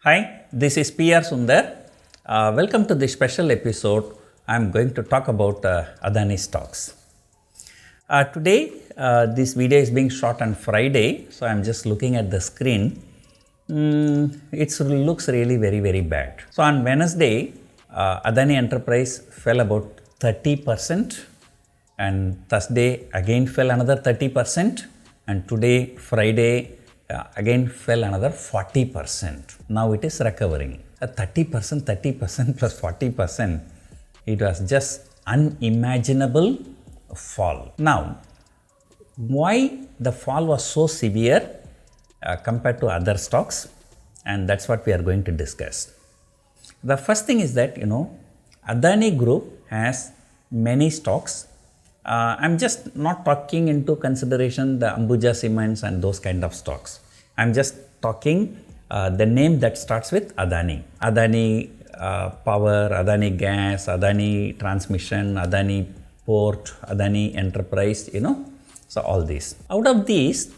Hi, this is PR Sundar. Welcome to this special episode. I am going to talk about ADANI stocks. Today, this video is being shot on Friday, so I am just looking at the screen. It looks really very bad. So on Wednesday, ADANI Enterprise fell about 30%, and Thursday again fell another 30%, and today, Friday, again fell another 40%. Now it is recovering. 30% plus 40%, it was just unimaginable fall. Now, why the fall was so severe compared to other stocks, and that's what we are going to discuss. The first thing is that, ADANI Group has many stocks. I'm just not talking into consideration the Ambuja Cements and those kind of stocks. I'm just talking the name that starts with ADANI. ADANI Power, ADANI Gas, ADANI Transmission, ADANI Port, ADANI Enterprise, So all these. Out of these,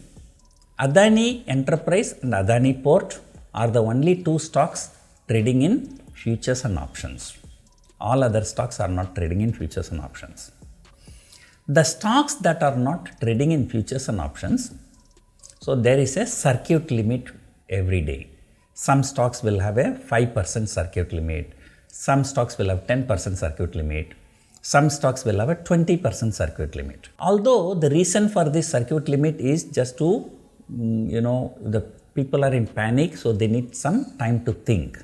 ADANI Enterprise and ADANI Port are the only two stocks trading in futures and options. All other stocks are not trading in futures and options. The stocks that are not trading in futures and options, so there is a circuit limit every day. Some stocks will have a 5% circuit limit. Some stocks will have 10% circuit limit. Some stocks will have a 20% circuit limit. Although the reason for this circuit limit is just to, the people are in panic, so they need some time to think.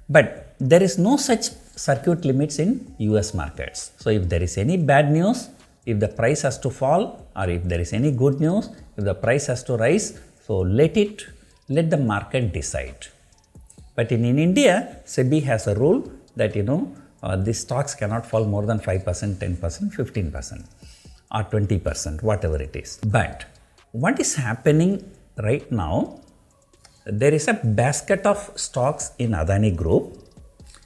But there is no such circuit limits in US markets. So if there is any bad news, if the price has to fall, or if there is any good news, if the price has to rise, so let the market decide. But in India, SEBI has a rule that, these stocks cannot fall more than 5%, 10%, 15%, or 20%, whatever it is. But what is happening right now, there is a basket of stocks in ADANI Group.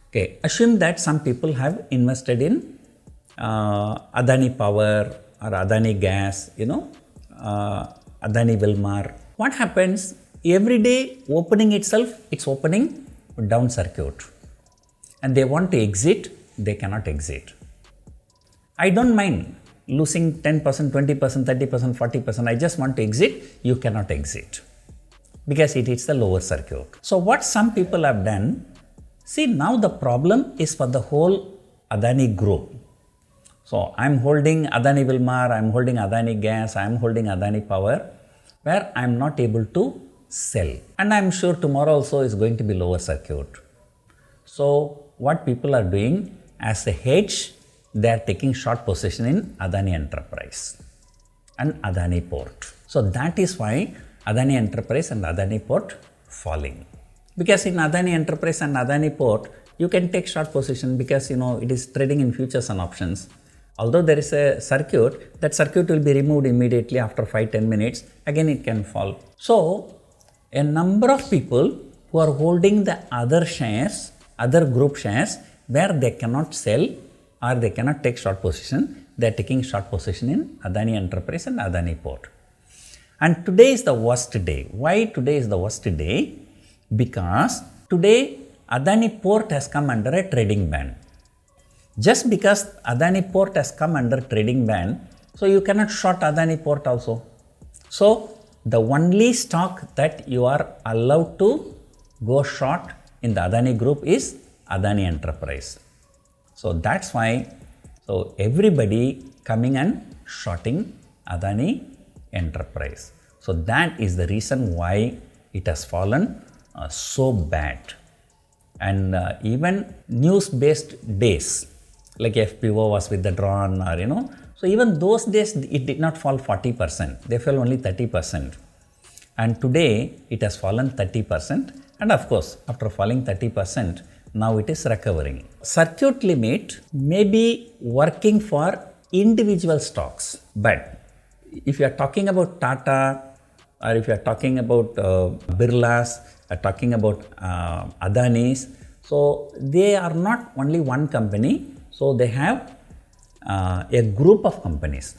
Okay, assume that some people have invested in ADANI Power or ADANI Gas, ADANI Wilmar. What happens? Every day opening itself, it's opening down circuit. And they want to exit, they cannot exit. I don't mind losing 10%, 20%, 30%, 40%. I just want to exit, you cannot exit. Because it hits the lower circuit. So what some people have done, see, now the problem is for the whole ADANI Group. So I'm holding ADANI Wilmar, I'm holding ADANI Gas, I'm holding ADANI Power, where I'm not able to sell. And I'm sure tomorrow also is going to be lower circuit. So what people are doing, as a hedge, they are taking short position in ADANI Enterprise and ADANI Port. So that is why ADANI Enterprise and ADANI Port falling. Because in ADANI Enterprise and ADANI Port, you can take short position because it is trading in futures and options. Although there is a circuit, that circuit will be removed immediately after 5-10 minutes. Again, it can fall. So a number of people who are holding the other shares, other group shares, where they cannot sell or they cannot take short position, they are taking short position in ADANI Enterprise and ADANI Port. And today is the worst day. Why today is the worst day? Because today ADANI Port has come under a trading ban. Just because ADANI Port has come under trading ban, so you cannot short ADANI Port also. So the only stock that you are allowed to go short in the ADANI Group is ADANI Enterprise. So that's why everybody coming and shorting ADANI Enterprise. So that is the reason why it has fallen so bad. And even news-based days, like FPO was withdrawn or so even those days it did not fall 40%, they fell only 30%. And today it has fallen 30%, and of course after falling 30%, now it is recovering. Circuit limit may be working for individual stocks, but if you are talking about Tata, or if you are talking about Birlas, talking about Adanis, so they are not only one company, so they have a group of companies.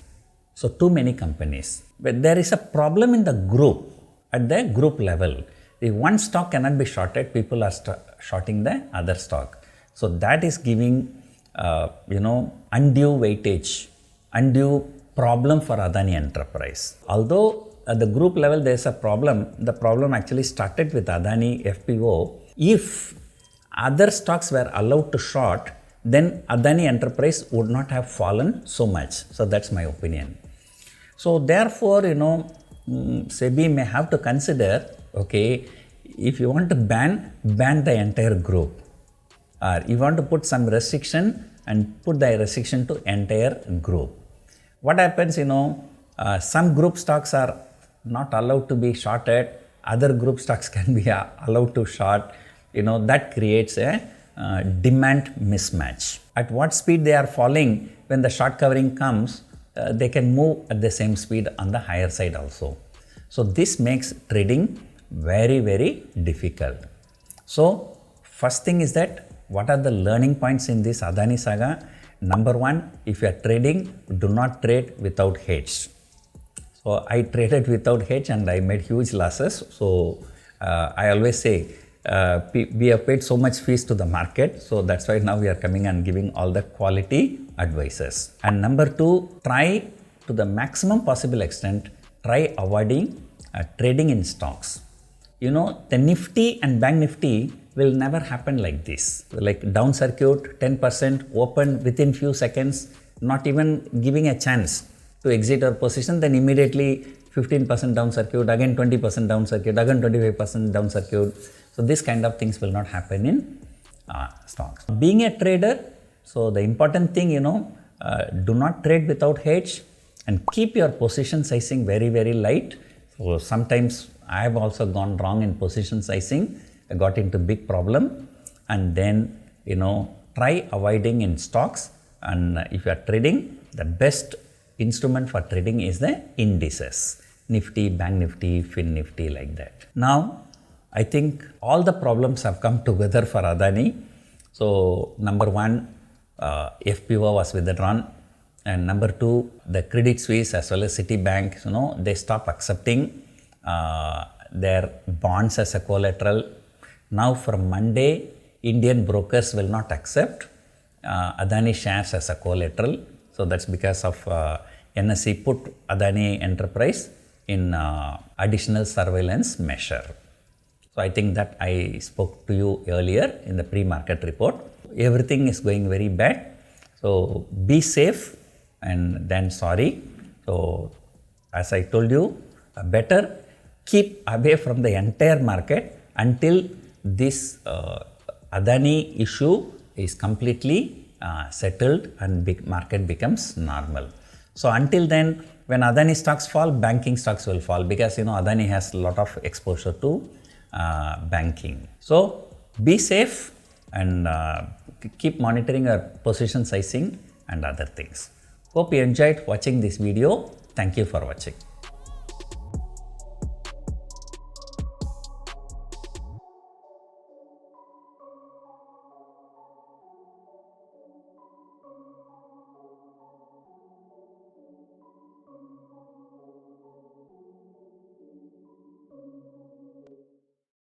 So too many companies. But there is a problem in the group, at the group level. if one stock cannot be shorted, people are shorting the other stock. So that is giving undue weightage, undue problem for Adani Enterprise. Although at the group level there is a problem, the problem actually started with Adani FPO. If other stocks were allowed to short, then Adani Enterprise would not have fallen so much. So that's my opinion. So therefore, SEBI may have to consider, okay, if you want to ban the entire group, or you want to put some restriction and put the restriction to entire group. What happens, some group stocks are not allowed to be shorted, other group stocks can be allowed to short, that creates a demand mismatch. At what speed they are falling, when the short covering comes, they can move at the same speed on the higher side also. So this makes trading very, very difficult. So first thing is that, what are the learning points in this Adani saga? Number one, if you are trading, do not trade without hedge. So I traded without hedge and I made huge losses. So I always say, we have paid so much fees to the market. So that's why now we are coming and giving all the quality advices. And number two, try to the maximum possible extent, try avoiding trading in stocks. The Nifty and Bank Nifty will never happen like this. Like down circuit, 10% open within few seconds, not even giving a chance to exit our position, then immediately 15% down circuit, again 20% down circuit, again 25% down circuit. So this kind of things will not happen in stocks. Being a trader, so the important thing, do not trade without hedge and keep your position sizing very, very light. So sometimes I have also gone wrong in position sizing. I got into big problem, and then try avoiding in stocks. And if you are trading, the best instrument for trading is the indices, Nifty, Bank Nifty, Fin Nifty, like that. Now I think all the problems have come together for Adani. So number one, FPO was withdrawn, and number two, the Credit Suisse as well as Citibank, they stopped accepting their bonds as a collateral. Now from Monday, Indian brokers will not accept Adani shares as a collateral. So that's because of NSE put Adani Enterprise in additional surveillance measure. So I think that I spoke to you earlier in the pre-market report. Everything is going very bad. So be safe and then sorry. So as I told you, better keep away from the entire market until this Adani issue is completely settled and market becomes normal. So until then, when Adani stocks fall, banking stocks will fall, because Adani has a lot of exposure to banking. So be safe and keep monitoring your position sizing and other things. Hope you enjoyed watching this video. Thank you for watching.